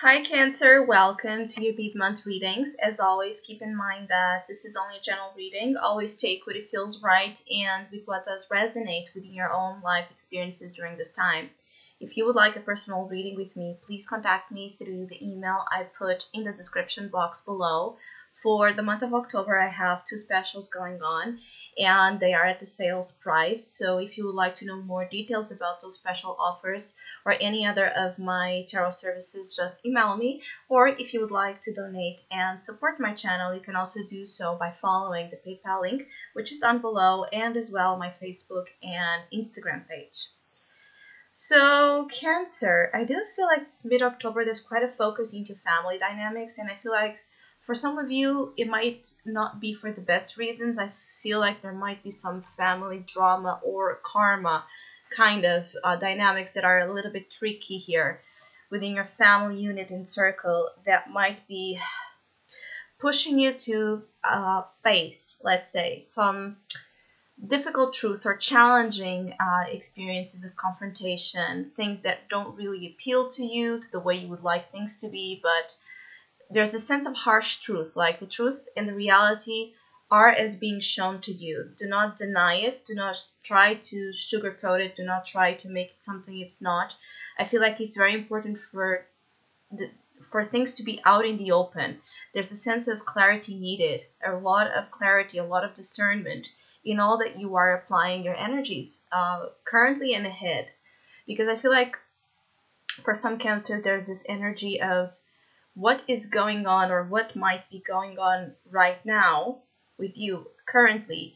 Hi Cancer, welcome to your beat month readings. As always, keep in mind that this is only a general reading. Always take what it feels right and with what does resonate within your own life experiences during this time. If you would like a personal reading with me, please contact me through the email I put in the description box below. For the month of October, I have two specials going on, and they are at the sales price. So if you would like to know more details about those special offers or any other of my tarot services, just email me. Or if you would like to donate and support my channel, you can also do so by following the PayPal link, which is down below, and as well my Facebook and Instagram page. So Cancer, I do feel like this mid-October there's quite a focus into family dynamics, and I feel like for some of you it might not be for the best reasons. I feel like there might be some family drama or karma kind of dynamics that are a little bit tricky here within your family unit and circle that might be pushing you to face, let's say, some difficult truth or challenging experiences of confrontation, things that don't really appeal to you, to the way you would like things to be, but there's a sense of harsh truth, like the truth and the reality are as being shown to you. Do not deny it. Do not try to sugarcoat it. Do not try to make it something it's not. I feel like it's very important for things to be out in the open. There's a sense of clarity needed, a lot of clarity, a lot of discernment in all that you are applying your energies currently and ahead. Because I feel like for some Cancer, there's this energy of what is going on or what might be going on right now with you currently.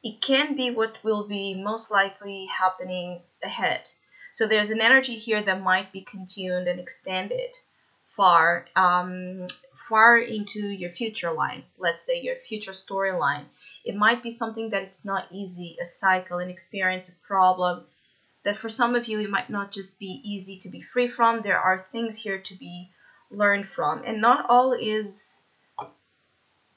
It can be what will be most likely happening ahead. So there's an energy here that might be continued and extended far into your future line, let's say your future storyline. It might be something that it's not easy, a cycle, an experience, a problem, that for some of you it might not just be easy to be free from. There are things here to be learned from, and not all is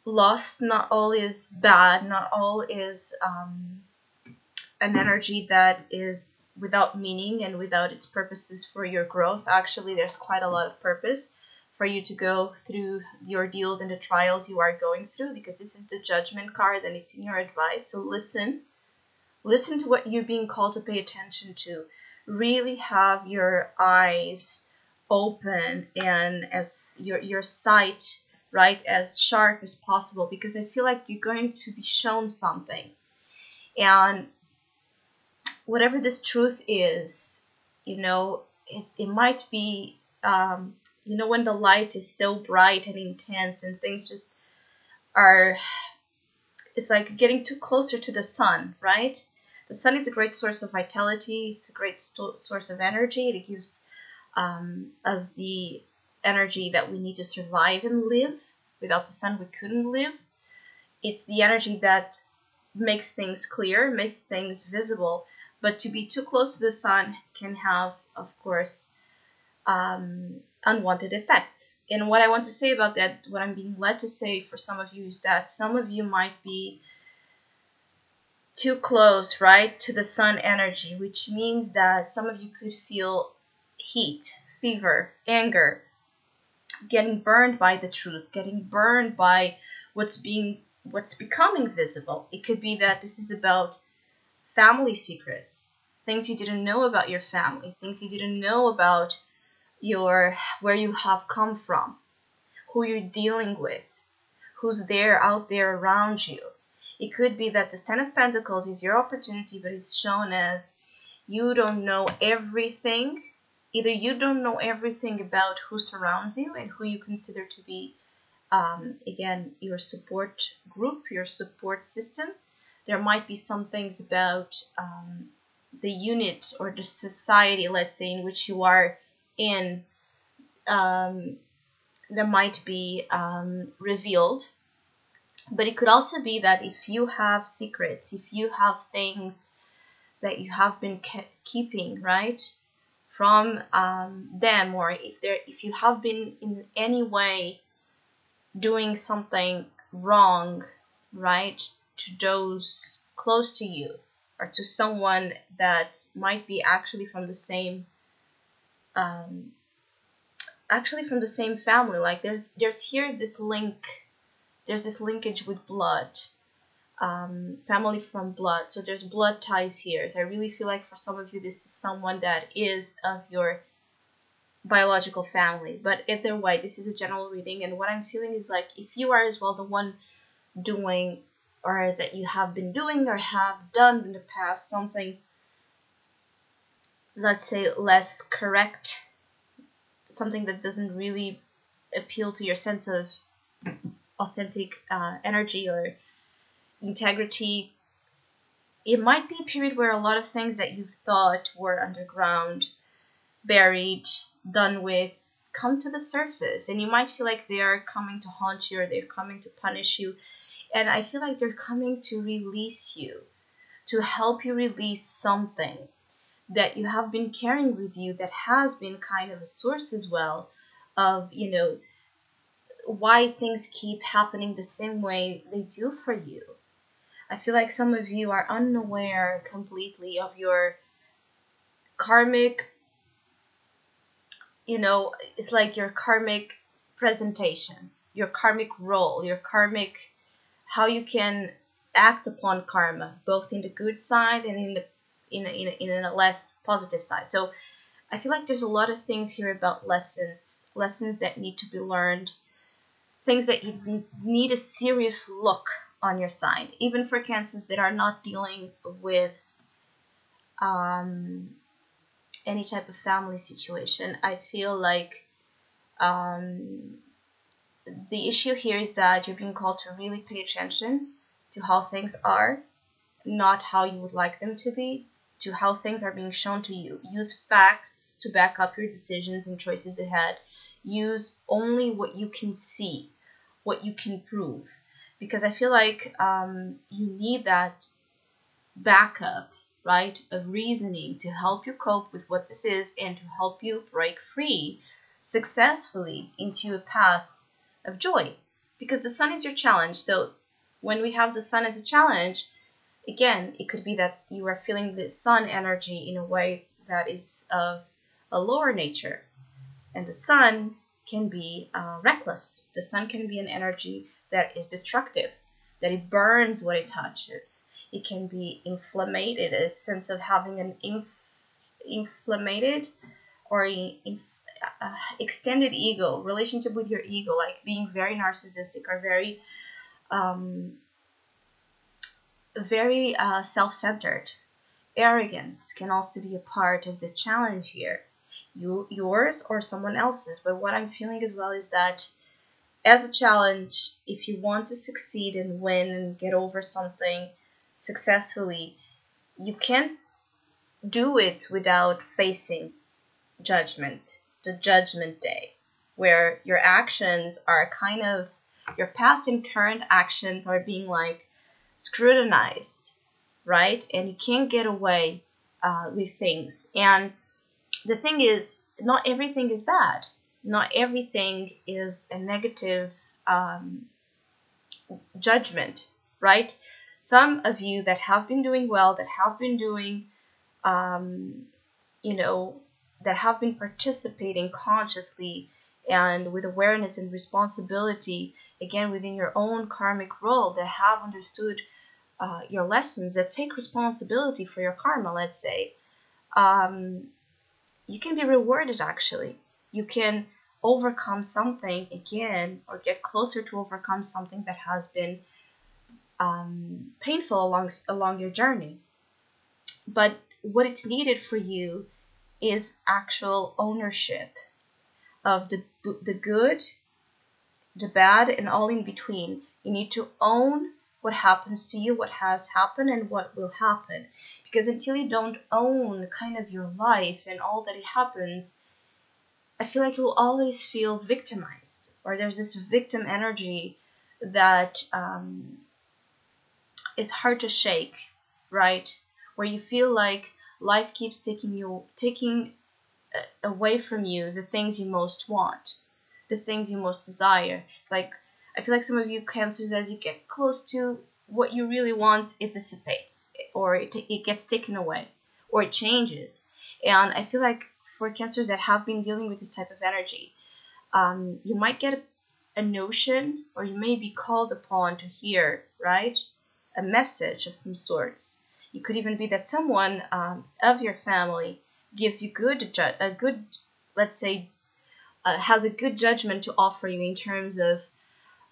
lost, not all is bad, not all is an energy that is without meaning and without its purposes for your growth. Actually, there's quite a lot of purpose for you to go through the ordeals and the trials you are going through, because this is the Judgment card and it's in your advice. So listen to what you're being called to pay attention to. Really have your eyes open and as your sight, right, as sharp as possible, because I feel like you're going to be shown something, and whatever this truth is, it might be when the light is so bright and intense and things just are, it's like getting too closer to the sun, right? The sun is a great source of vitality. It's a great source of energy. It gives as the energy that we need to survive and live. Without the sun, we couldn't live. It's the energy that makes things clear, makes things visible. But to be too close to the sun can have, of course, unwanted effects. And what I want to say about that, what I'm being led to say for some of you, is that some of you might be too close, right, to the sun energy, which means that some of you could feel heat, fever, anger, getting burned by the truth, getting burned by what's becoming visible. It could be that this is about family secrets, things you didn't know about your family, things you didn't know about where you have come from, who you're dealing with, who's out there around you. It could be that this Ten of Pentacles is your opportunity, but it's shown as you don't know everything. Either you don't know everything about who surrounds you and who you consider to be, again, your support group, your support system. There might be some things about the unit or the society, let's say, in which you are in, that might be revealed. But it could also be that if you have secrets, if you have things that you have been keeping, right, from them, or if you have been in any way doing something wrong, right, to those close to you or to someone that might be actually from the same actually from the same family. Like there's here this link, there's this linkage with blood, family from blood. So there's blood ties here. So I really feel like for some of you, this is someone that is of your biological family. But either way, this is a general reading, and what I'm feeling is like if you are as well the one doing, or that you have been doing or have done in the past something, let's say, less correct, something that doesn't really appeal to your sense of authentic energy or integrity, it might be a period where a lot of things that you thought were underground, buried, done with, come to the surface, and you might feel like they are coming to haunt you or they're coming to punish you. And I feel like they're coming to release you, to help you release something that you have been carrying with you that has been kind of a source as well of, you know, why things keep happening the same way they do for you. I feel like some of you are unaware completely of your karmic, you know, it's like your karmic presentation, your karmic role, your karmic, how you can act upon karma, both in the good side and in a less positive side. So I feel like there's a lot of things here about lessons that need to be learned, things that you need a serious look on your side, even for Cancers that are not dealing with any type of family situation. I feel like the issue here is that you're being called to really pay attention to how things are, not how you would like them to be, to how things are being shown to you. Use facts to back up your decisions and choices ahead. Use only what you can see, what you can prove, because I feel like you need that backup, right, of reasoning to help you cope with what this is and to help you break free successfully into a path of joy, because the sun is your challenge. So when we have the sun as a challenge, again, it could be that you are feeling the sun energy in a way that is of a lower nature, and the sun can be reckless. The sun can be an energy that is destructive, that it burns what it touches. It can be inflamed, a sense of having an inflamed or extended ego, relationship with your ego, like being very narcissistic or very self-centered. Arrogance can also be a part of this challenge here, yours or someone else's. But what I'm feeling as well is that as a challenge, if you want to succeed and win and get over something successfully, you can't do it without facing judgment, the judgment day, where your actions are kind of, your past and current actions are being like scrutinized, right? And you can't get away with things. And the thing is, not everything is bad. Not everything is a negative judgment, right? Some of you that have been doing well, that have been doing, you know, that have been participating consciously and with awareness and responsibility, again, within your own karmic role, that have understood your lessons, that take responsibility for your karma, let's say, you can be rewarded actually. You can overcome something again, or get closer to overcome something that has been painful along your journey. But what it's needed for you is actual ownership of the good, the bad, and all in between. You need to own what happens to you, what has happened, and what will happen. Because until you don't own kind of your life and all that it happens, I feel like you will always feel victimized, or there's this victim energy that is hard to shake, right? Where you feel like life keeps taking away from you the things you most want, the things you most desire. It's like, I feel like some of you Cancers, as you get close to what you really want, it dissipates, or it gets taken away, or it changes. And I feel like for Cancers that have been dealing with this type of energy, You might get a notion, or you may be called upon to hear, right? A message of some sorts. It could even be that someone of your family gives you a good, let's say, has a good judgment to offer you in terms of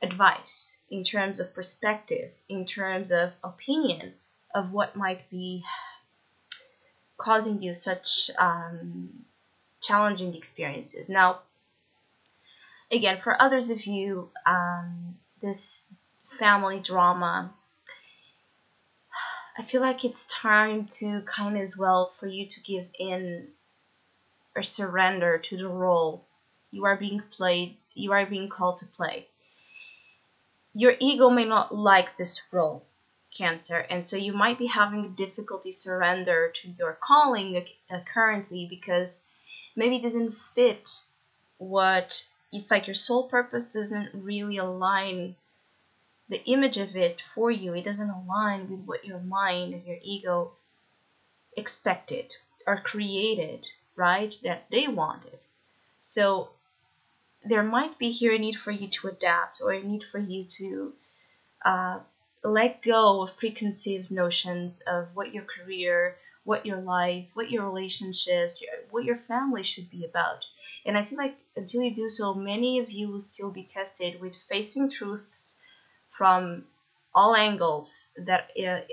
advice, in terms of perspective, in terms of opinion of what might be causing you such challenging experiences. Now, again, for others of you, this family drama, I feel like it's time to kind of as well for you to give in or surrender to the role you are being called to play. Your ego may not like this role, Cancer, and so you might be having difficulty surrender to your calling currently, because maybe it doesn't fit what it's like your soul purpose doesn't really align the image of it for you. It doesn't align with what your mind and your ego expected or created, right? That they wanted. So there might be here a need for you to adapt, or a need for you to let go of preconceived notions of what your career, what your life, what your relationships, what your family should be about. And I feel like until you do so, many of you will still be tested with facing truths from all angles that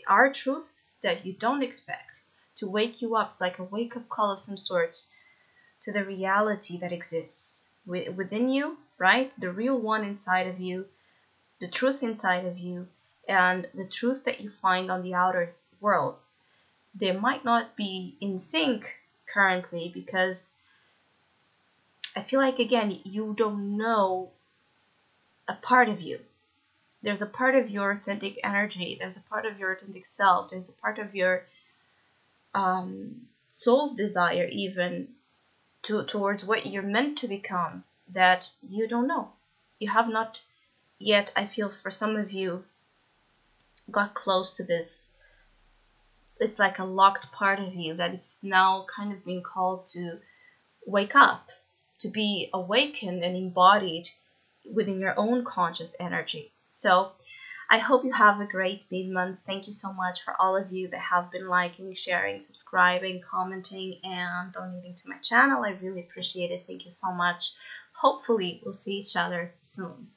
are truths that you don't expect, to wake you up. It's like a wake-up call of some sorts to the reality that exists within you, right? The real one inside of you, the truth inside of you, and the truth that you find on the outer world. They might not be in sync currently, because I feel like, again, you don't know a part of you. There's a part of your authentic energy. There's a part of your authentic self. There's a part of your soul's desire, even towards what you're meant to become, that you don't know. You have not yet, I feel, for some of you, got close to this. It's like a locked part of you that it's now kind of being called to wake up, to be awakened and embodied within your own conscious energy. So I hope you have a great mid-month. Thank you so much for all of you that have been liking, sharing, subscribing, commenting, and donating to my channel. I really appreciate it. Thank you so much. Hopefully we'll see each other soon.